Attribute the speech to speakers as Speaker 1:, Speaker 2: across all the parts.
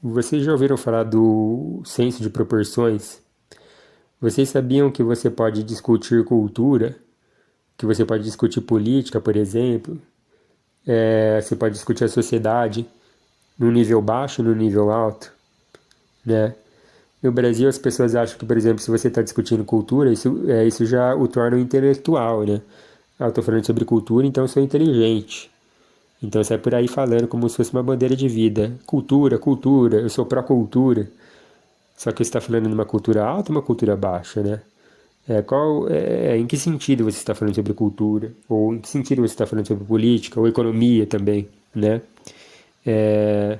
Speaker 1: Vocês já ouviram falar do senso de proporções? Vocês sabiam que você pode discutir cultura, que você pode discutir política, por exemplo, você pode discutir a sociedade no nível baixo e no nível alto, né? No Brasil, as pessoas acham que, por exemplo, se você está discutindo cultura, isso já o torna um intelectual, né? Ah, eu estou falando sobre cultura, então eu sou inteligente. Então sai por aí falando como se fosse uma bandeira de vida. Cultura, cultura, eu sou pró-cultura. Só que você está falando de uma cultura alta ou uma cultura baixa, né? Em que sentido você está falando sobre cultura? Ou em que sentido você está falando sobre política ou economia também, né? É,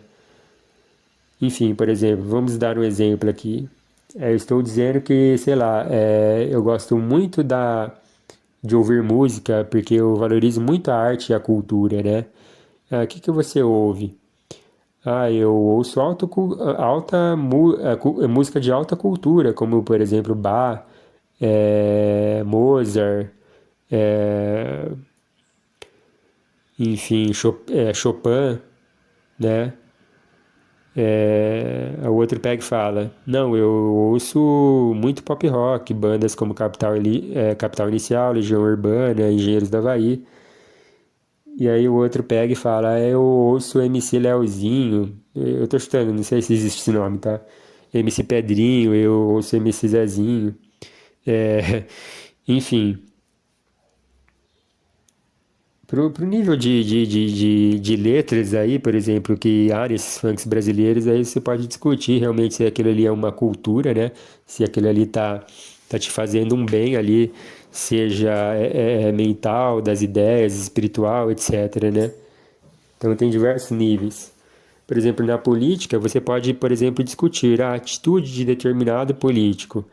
Speaker 1: enfim, por exemplo, vamos dar um exemplo aqui. Eu estou dizendo que, sei lá, eu gosto muito de ouvir música porque eu valorizo muito a arte e a cultura, né? O que você ouve? Eu ouço música de alta cultura, como por exemplo Bach, Mozart, é, enfim, Chopin, né? O outro pega e fala, não, eu ouço muito pop rock, bandas como Capital Inicial, Legião Urbana, Engenheiros do Havaí. E aí o outro pega e fala, eu ouço MC Leozinho, eu tô chutando, não sei se existe esse nome, tá? MC Pedrinho, eu ouço MC Zezinho. É, enfim, pro nível de letras aí, por exemplo, que há nesses funks brasileiros, aí você pode discutir realmente se aquilo ali é uma cultura, né? Se aquilo ali tá te fazendo um bem ali, seja mental, das ideias, espiritual, etc, né? Então tem diversos níveis. Por exemplo, na política, você pode, por exemplo, discutir a atitude de determinado político.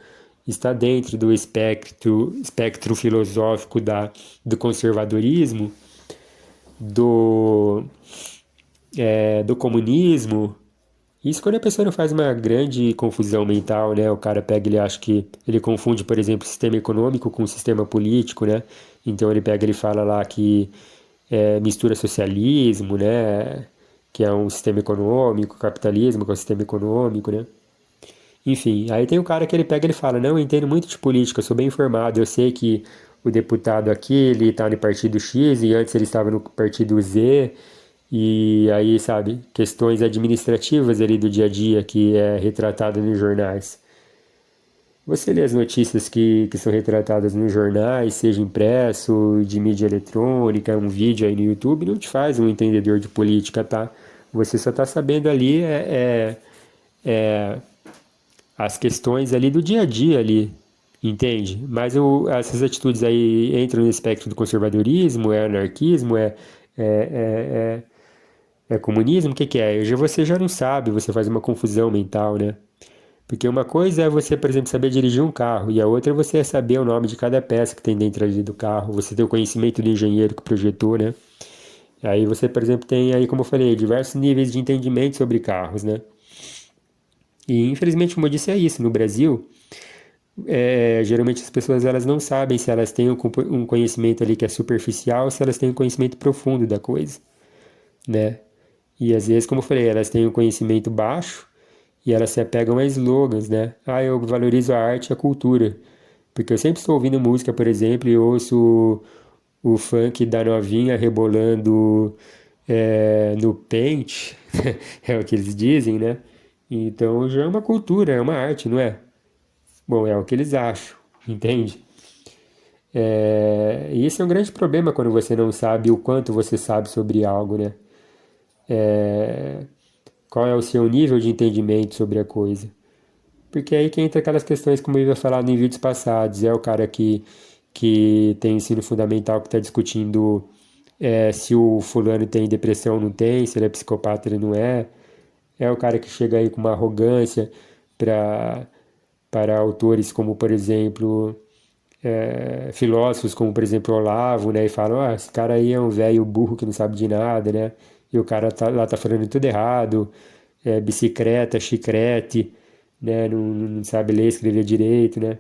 Speaker 1: Está dentro do espectro filosófico do conservadorismo, do, do comunismo. Isso quando a pessoa não faz uma grande confusão mental, né? O cara pega, ele acha que ele confunde, por exemplo, o sistema econômico com o sistema político, né? Então ele pega, ele fala lá que mistura socialismo, né? Que é um sistema econômico, capitalismo que é um sistema econômico, né? Enfim, aí tem o cara que ele pega e ele fala, não, eu entendo muito de política, eu sou bem informado, eu sei que o deputado aqui, ele tá no partido X e antes ele estava no partido Z, e aí, sabe, questões administrativas ali do dia a dia que é retratado nos jornais. Você lê as notícias que são retratadas nos jornais, seja impresso, de mídia eletrônica, um vídeo aí no YouTube, não te faz um entendedor de política, tá? Você só tá sabendo ali as questões ali do dia a dia ali, entende? Mas essas atitudes aí entram no espectro do conservadorismo, é anarquismo, é, é comunismo, o que que é? Você já não sabe, você faz uma confusão mental, né? Porque uma coisa é você, por exemplo, saber dirigir um carro, e a outra é você saber o nome de cada peça que tem dentro ali do carro, você ter o conhecimento do engenheiro que projetou, né? Aí você, por exemplo, tem aí, como eu falei, diversos níveis de entendimento sobre carros, né? E infelizmente, como eu disse, é isso. No Brasil, geralmente as pessoas elas não sabem se elas têm um conhecimento ali que é superficial ou se elas têm um conhecimento profundo da coisa, né? E às vezes, como eu falei, elas têm um conhecimento baixo e elas se apegam a slogans, né? Eu valorizo a arte e a cultura. Porque eu sempre estou ouvindo música, por exemplo, e ouço o funk da novinha rebolando no pente, é o que eles dizem, né? Então já é uma cultura, é uma arte, não é? Bom, é o que eles acham, entende? E esse é um grande problema quando você não sabe o quanto você sabe sobre algo, né? Qual é o seu nível de entendimento sobre a coisa? Porque aí que entra aquelas questões como eu ia falar em vídeos passados, é o cara que tem ensino fundamental que está discutindo se o fulano tem depressão ou não tem, se ele é psicopata ou ele não é. É o cara que chega aí com uma arrogância para para autores como, por exemplo, filósofos como, por exemplo, Olavo, né? E falam, esse cara aí é um velho burro que não sabe de nada, né? E o cara lá tá falando tudo errado, bicicleta, chicrete, né? Não sabe ler, escrever direito, né?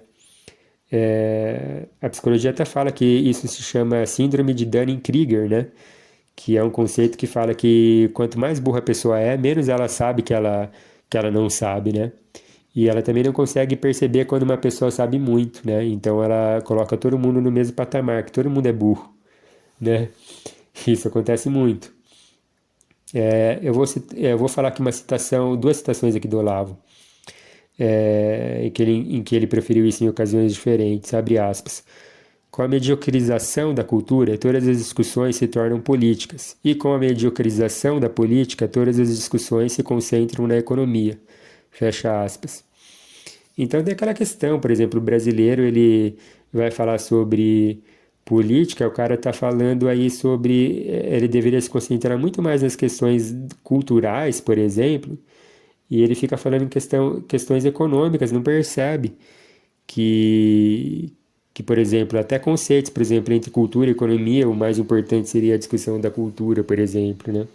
Speaker 1: A psicologia até fala que isso se chama síndrome de Dunning-Kruger, né? Que é um conceito que fala que quanto mais burra a pessoa é, menos ela sabe que ela não sabe, né? E ela também não consegue perceber quando uma pessoa sabe muito, né? Então ela coloca todo mundo no mesmo patamar, que todo mundo é burro, né? Isso acontece muito. Eu vou falar aqui uma citação, duas citações aqui do Olavo, em que ele preferiu isso em ocasiões diferentes, abre aspas. Com a mediocrização da cultura, todas as discussões se tornam políticas, e com a mediocrização da política, todas as discussões se concentram na economia. Fecha aspas. Então tem aquela questão, por exemplo, o brasileiro ele vai falar sobre política, o cara está falando aí sobre, ele deveria se concentrar muito mais nas questões culturais, por exemplo, e ele fica falando em questões econômicas, não percebe que, por exemplo, até conceitos, por exemplo, entre cultura e economia, o mais importante seria a discussão da cultura, por exemplo, né?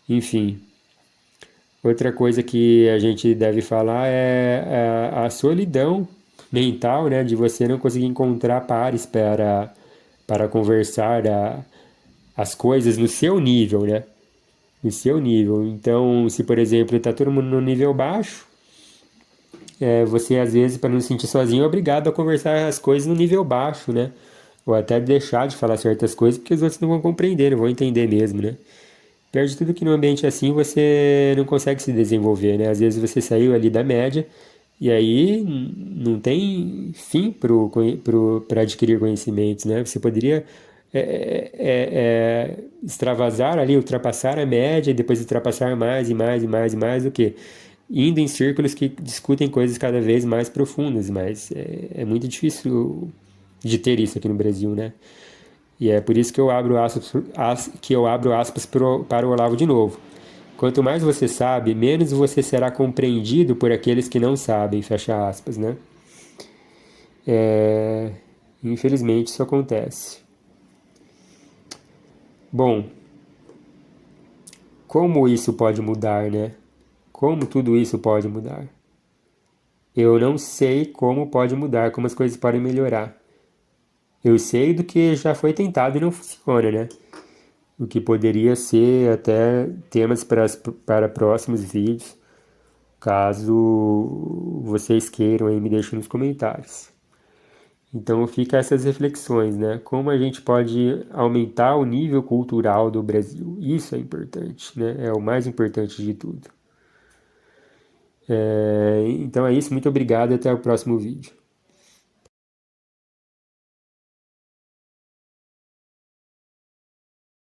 Speaker 1: Enfim, outra coisa que a gente deve falar é a solidão mental, né, de você não conseguir encontrar pares para conversar as coisas no seu nível, né? No seu nível. Então, se por exemplo está todo mundo no nível baixo, você às vezes, para não se sentir sozinho, é obrigado a conversar as coisas no nível baixo, né? Ou até deixar de falar certas coisas porque os outros não vão compreender, não vão entender mesmo, né? Pior de tudo que no ambiente assim você não consegue se desenvolver, né? Às vezes você saiu ali da média e aí não tem fim para adquirir conhecimentos, né? Você poderia extravasar ali, ultrapassar a média e depois ultrapassar mais e mais e mais e mais o quê? Indo em círculos que discutem coisas cada vez mais profundas, mas é muito difícil de ter isso aqui no Brasil, né? E é por isso que eu abro aspas para o Olavo de novo. Quanto mais você sabe, menos você será compreendido por aqueles que não sabem, fecha aspas, né? É, infelizmente isso acontece. Bom, como isso pode mudar, né? Como tudo isso pode mudar? Eu não sei como pode mudar, como as coisas podem melhorar. Eu sei do que já foi tentado e não funciona, né? O que poderia ser até temas para próximos vídeos, caso vocês queiram aí me deixem nos comentários. Então fica essas reflexões, né? Como a gente pode aumentar o nível cultural do Brasil? Isso é importante, né? É o mais importante de tudo. Então é isso, muito obrigado e até o próximo vídeo.